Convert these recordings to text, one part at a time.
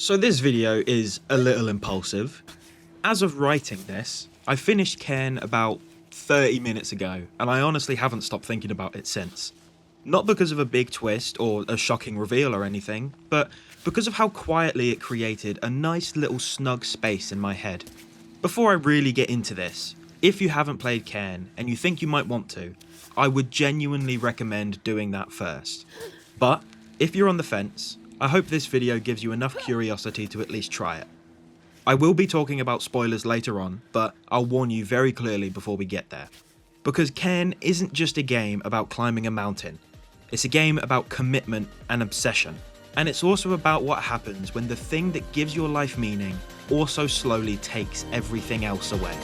So this video is a little impulsive. As of writing this, I finished CAIRN about 30 minutes ago, and I honestly haven't stopped thinking about it since. Not because of a big twist or a shocking reveal or anything, but because of how quietly it created a nice little snug space in my head. Before I really get into this, if you haven't played CAIRN and you think you might want to, I would genuinely recommend doing that first. But if you're on the fence, I hope this video gives you enough curiosity to at least try it. I will be talking about spoilers later on, but I'll warn you very clearly before we get there. Because CAIRN isn't just a game about climbing a mountain, it's a game about commitment and obsession. And it's also about what happens when the thing that gives your life meaning also slowly takes everything else away.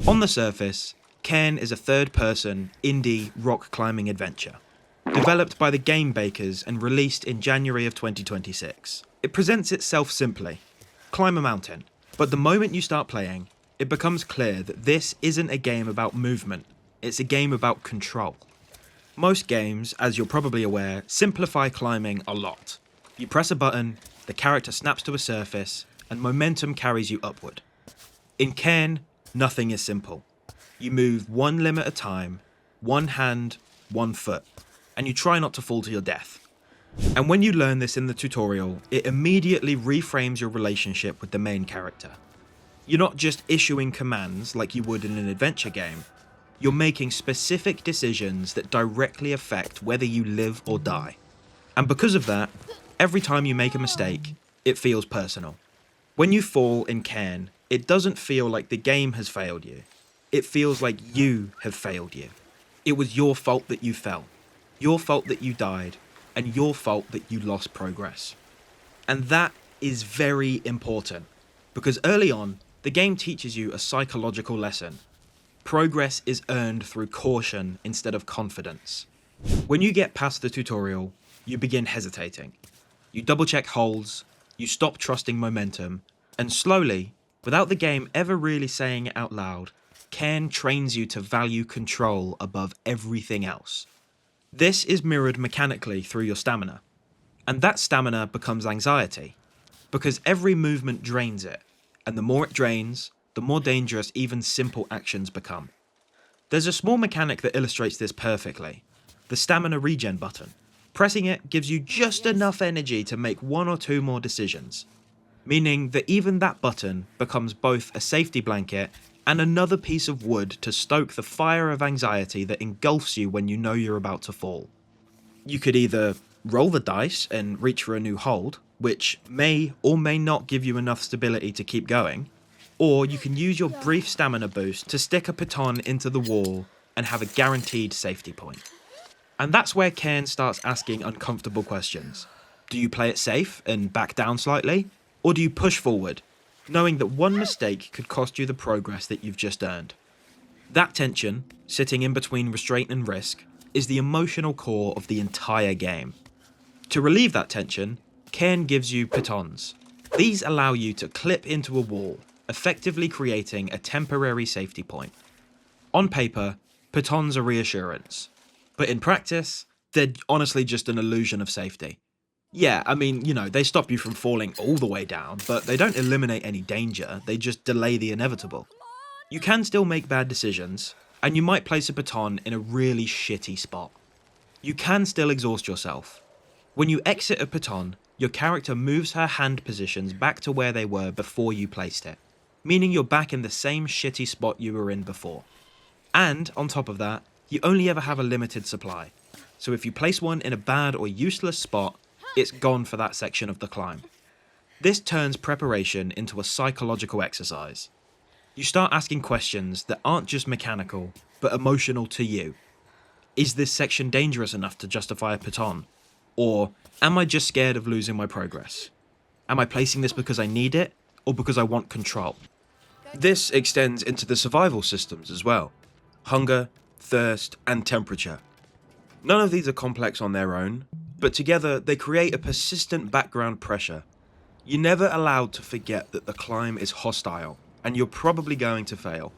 On the surface, CAIRN is a third-person, indie rock climbing adventure, developed by the game bakers and released in January of 2026. It presents itself simply: climb a mountain. But the moment you start playing, it becomes clear that this isn't a game about movement, it's a game about control. Most games, as you're probably aware, simplify climbing a lot. You press a button, the character snaps to a surface, and momentum carries you upward. In CAIRN, nothing is simple. You move one limb at a time, one hand, one foot, and you try not to fall to your death. And when you learn this in the tutorial, it immediately reframes your relationship with the main character. You're not just issuing commands like you would in an adventure game, you're making specific decisions that directly affect whether you live or die. And because of that, every time you make a mistake, it feels personal. When you fall in CAIRN, it doesn't feel like the game has failed you. It feels like you have failed you. It was your fault that you fell, your fault that you died, and your fault that you lost progress. And that is very important, because early on, the game teaches you a psychological lesson. Progress is earned through caution instead of confidence. When you get past the tutorial, you begin hesitating. You double-check holds, you stop trusting momentum, and slowly, without the game ever really saying it out loud, CAIRN trains you to value control above everything else. This is mirrored mechanically through your stamina, and that stamina becomes anxiety, because every movement drains it, and the more it drains, the more dangerous even simple actions become. There's a small mechanic that illustrates this perfectly: the stamina regen button. Pressing it gives you just enough energy to make one or two more decisions, meaning that even that button becomes both a safety blanket and another piece of wood to stoke the fire of anxiety that engulfs you when you know you're about to fall. You could either roll the dice and reach for a new hold, which may or may not give you enough stability to keep going, or you can use your brief stamina boost to stick a baton into the wall and have a guaranteed safety point. And that's where CAIRN starts asking uncomfortable questions. Do you play it safe and back down slightly? Or do you push forward, knowing that one mistake could cost you the progress that you've just earned? That tension, sitting in between restraint and risk, is the emotional core of the entire game. To relieve that tension, CAIRN gives you batons. These allow you to clip into a wall, effectively creating a temporary safety point. On paper, batons are reassurance, but in practice, they're honestly just an illusion of safety. Yeah, I mean, they stop you from falling all the way down, but they don't eliminate any danger, they just delay the inevitable. You can still make bad decisions, and you might place a baton in a really shitty spot. You can still exhaust yourself. When you exit a baton, your character moves her hand positions back to where they were before you placed it, meaning you're back in the same shitty spot you were in before. And, on top of that, you only ever have a limited supply, so if you place one in a bad or useless spot, it's gone for that section of the climb. This turns preparation into a psychological exercise. You start asking questions that aren't just mechanical, but emotional to you. Is this section dangerous enough to justify a baton? Or am I just scared of losing my progress? Am I placing this because I need it, or because I want control? This extends into the survival systems as well. Hunger, thirst, and temperature. None of these are complex on their own, but together they create a persistent background pressure. You're never allowed to forget that the climb is hostile, and you're probably going to fail.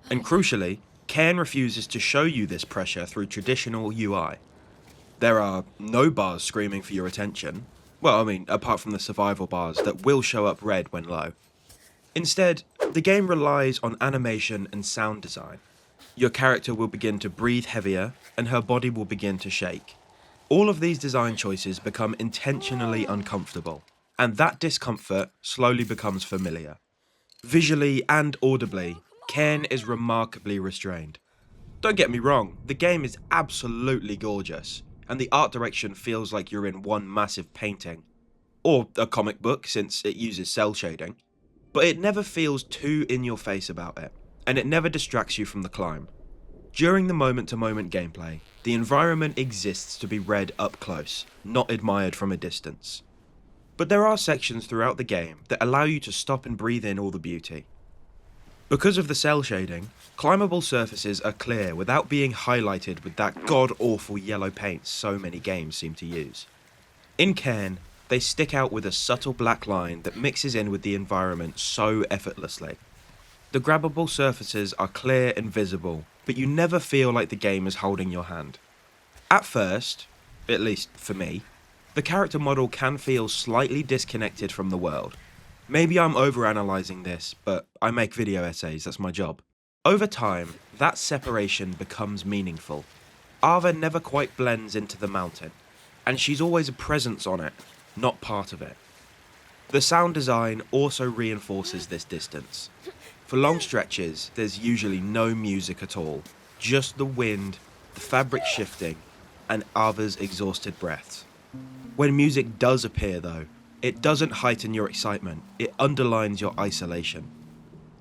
And crucially, CAIRN refuses to show you this pressure through traditional UI. There are no bars screaming for your attention. Well, I mean, apart from the survival bars that will show up red when low. Instead, the game relies on animation and sound design. Your character will begin to breathe heavier, and her body will begin to shake. All of these design choices become intentionally uncomfortable, and that discomfort slowly becomes familiar. Visually and audibly, CAIRN is remarkably restrained. Don't get me wrong, the game is absolutely gorgeous, and the art direction feels like you're in one massive painting. Or a comic book, since it uses cell shading. But it never feels too in your face about it, and it never distracts you from the climb. During the moment-to-moment gameplay, the environment exists to be read up close, not admired from a distance. But there are sections throughout the game that allow you to stop and breathe in all the beauty. Because of the cell shading, climbable surfaces are clear without being highlighted with that god-awful yellow paint so many games seem to use. In CAIRN, they stick out with a subtle black line that mixes in with the environment so effortlessly. The grabbable surfaces are clear and visible, but you never feel like the game is holding your hand. At first, at least for me, the character model can feel slightly disconnected from the world. Maybe I'm overanalyzing this, but I make video essays, that's my job. Over time, that separation becomes meaningful. Ava never quite blends into the mountain, and she's always a presence on it, not part of it. The sound design also reinforces this distance. For long stretches, there's usually no music at all, just the wind, the fabric shifting, and Ava's exhausted breaths. When music does appear though, it doesn't heighten your excitement, it underlines your isolation.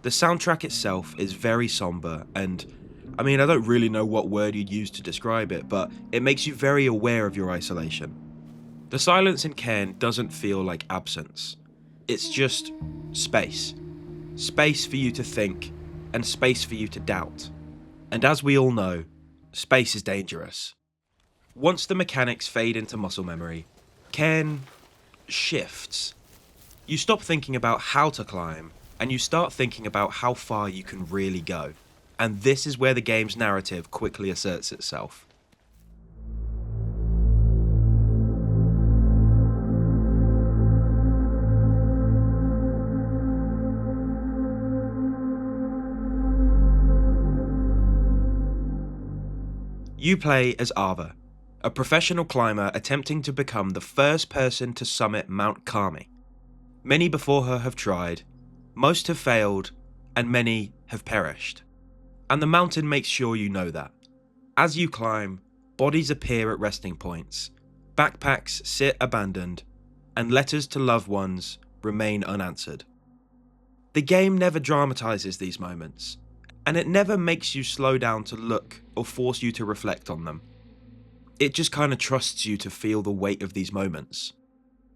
The soundtrack itself is very somber and, I don't really know what word you'd use to describe it, but it makes you very aware of your isolation. The silence in CAIRN doesn't feel like absence. It's just space. Space for you to think, and space for you to doubt. And as we all know, space is dangerous. Once the mechanics fade into muscle memory, CAIRN shifts. You stop thinking about how to climb, and you start thinking about how far you can really go. And this is where the game's narrative quickly asserts itself. You play as Ava, a professional climber attempting to become the first person to summit Mount Kami. Many before her have tried, most have failed, and many have perished. And the mountain makes sure you know that. As you climb, bodies appear at resting points, backpacks sit abandoned, and letters to loved ones remain unanswered. The game never dramatizes these moments, and it never makes you slow down to look or force you to reflect on them. It just kinda trusts you to feel the weight of these moments.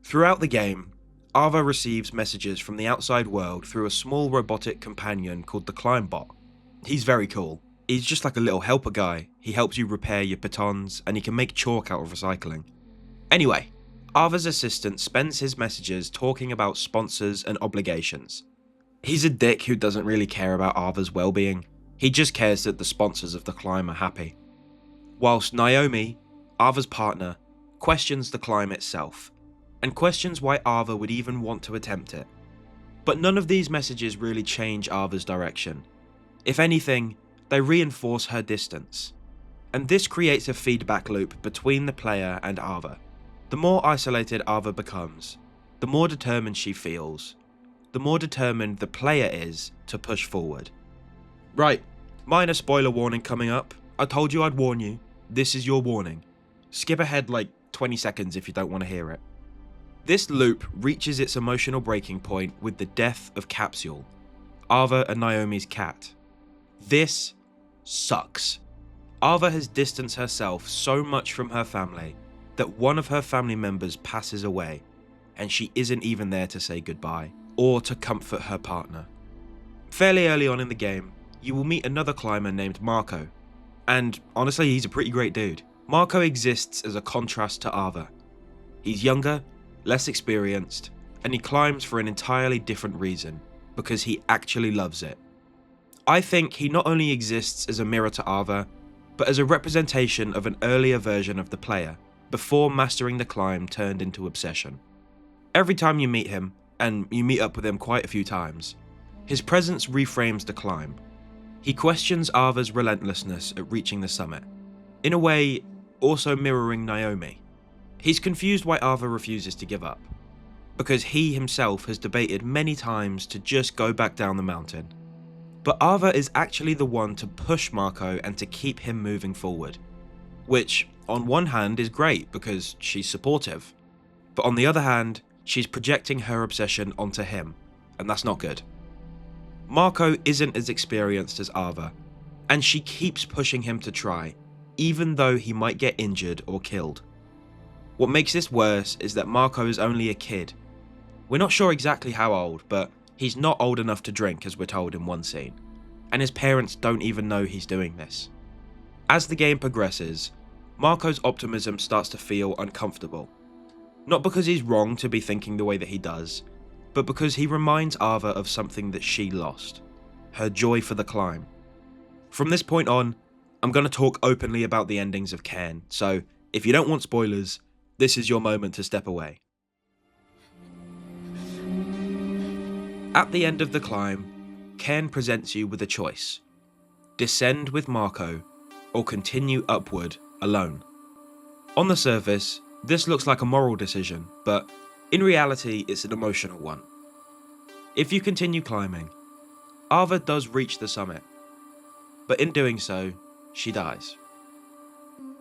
Throughout the game, Ava receives messages from the outside world through a small robotic companion called the Climbot. He's very cool. He's just like a little helper guy. He helps you repair your pitons, and he can make chalk out of recycling. Anyway, Ava's assistant spends his messages talking about sponsors and obligations. He's a dick who doesn't really care about Ava's well-being. He just cares that the sponsors of the climb are happy. Whilst Naomi, Ava's partner, questions the climb itself, and questions why Ava would even want to attempt it. But none of these messages really change Ava's direction. If anything, they reinforce her distance. And this creates a feedback loop between the player and Ava. The more isolated Ava becomes, the more determined she feels, the more determined the player is to push forward. Right, minor spoiler warning coming up. I told you I'd warn you. This is your warning. Skip ahead like 20 seconds if you don't want to hear it. This loop reaches its emotional breaking point with the death of Capsule, Ava and Naomi's cat. This sucks. Ava has distanced herself so much from her family that one of her family members passes away, and she isn't even there to say goodbye or to comfort her partner. Fairly early on in the game, you will meet another climber named Marco, and honestly he's a pretty great dude. Marco exists as a contrast to Ava. He's younger, less experienced, and he climbs for an entirely different reason, because he actually loves it. I think he not only exists as a mirror to Ava, but as a representation of an earlier version of the player, before mastering the climb turned into obsession. Every time you meet him, and you meet up with him quite a few times, his presence reframes the climb. He questions Ava's relentlessness at reaching the summit, in a way also mirroring Naomi. He's confused why Ava refuses to give up, because he himself has debated many times to just go back down the mountain. But Ava is actually the one to push Marco and to keep him moving forward, which on one hand is great because she's supportive, but on the other hand, she's projecting her obsession onto him, and that's not good. Marco isn't as experienced as Ava, and she keeps pushing him to try, even though he might get injured or killed. What makes this worse is that Marco is only a kid. We're not sure exactly how old, but he's not old enough to drink, as we're told in one scene, and his parents don't even know he's doing this. As the game progresses, Marco's optimism starts to feel uncomfortable. Not because he's wrong to be thinking the way that he does, but because he reminds Ava of something that she lost, her joy for the climb. From this point on, I'm going to talk openly about the endings of CAIRN, so if you don't want spoilers, this is your moment to step away. At the end of the climb, CAIRN presents you with a choice: descend with Marco, or continue upward alone. On the surface, this looks like a moral decision, but in reality, it's an emotional one. If you continue climbing, Ava does reach the summit, but in doing so, she dies.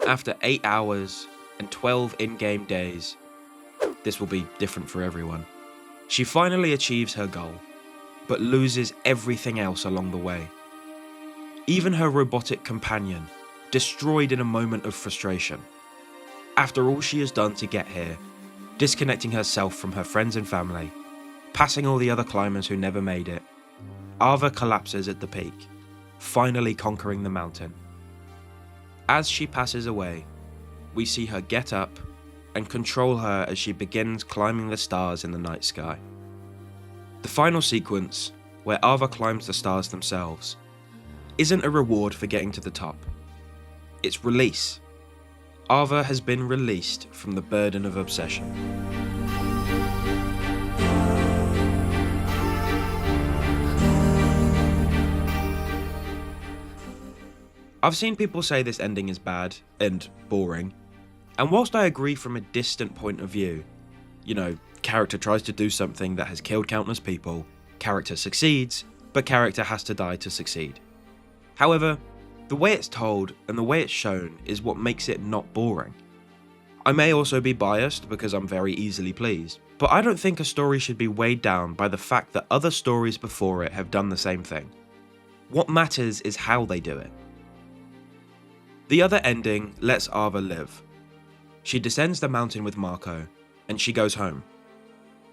After 8 hours and 12 in-game days, this will be different for everyone, she finally achieves her goal, but loses everything else along the way. Even her robotic companion, destroyed in a moment of frustration. After all she has done to get here, disconnecting herself from her friends and family, passing all the other climbers who never made it, Ava collapses at the peak, finally conquering the mountain. As she passes away, we see her get up and control her as she begins climbing the stars in the night sky. The final sequence, where Ava climbs the stars themselves, isn't a reward for getting to the top. It's release. Ava has been released from the burden of obsession. I've seen people say this ending is bad and boring, and whilst I agree from a distant point of view, character tries to do something that has killed countless people, character succeeds, but character has to die to succeed. However, the way it's told and the way it's shown is what makes it not boring. I may also be biased because I'm very easily pleased, but I don't think a story should be weighed down by the fact that other stories before it have done the same thing. What matters is how they do it. The other ending lets Ava live. She descends the mountain with Marco, and she goes home.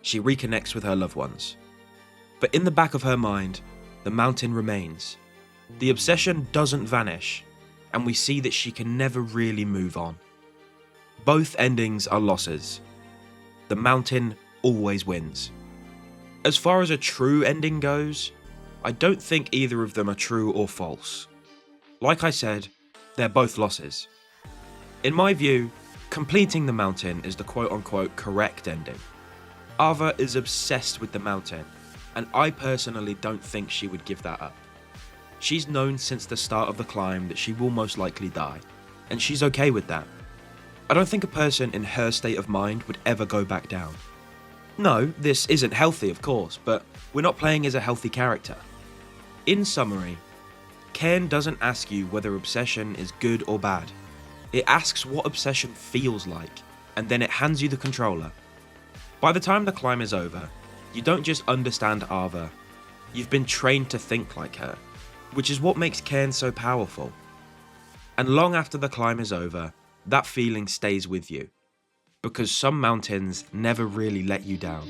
She reconnects with her loved ones. But in the back of her mind, the mountain remains. The obsession doesn't vanish, and we see that she can never really move on. Both endings are losses. The mountain always wins. As far as a true ending goes, I don't think either of them are true or false. Like I said, they're both losses. In my view, completing the mountain is the quote-unquote correct ending. Ava is obsessed with the mountain, and I personally don't think she would give that up. She's known since the start of the climb that she will most likely die, and she's okay with that. I don't think a person in her state of mind would ever go back down. No, this isn't healthy, of course, but we're not playing as a healthy character. In summary, CAIRN doesn't ask you whether obsession is good or bad. It asks what obsession feels like, and then it hands you the controller. By the time the climb is over, you don't just understand Ava, you've been trained to think like her, which is what makes CAIRN so powerful. And long after the climb is over, that feeling stays with you, because some mountains never really let you down.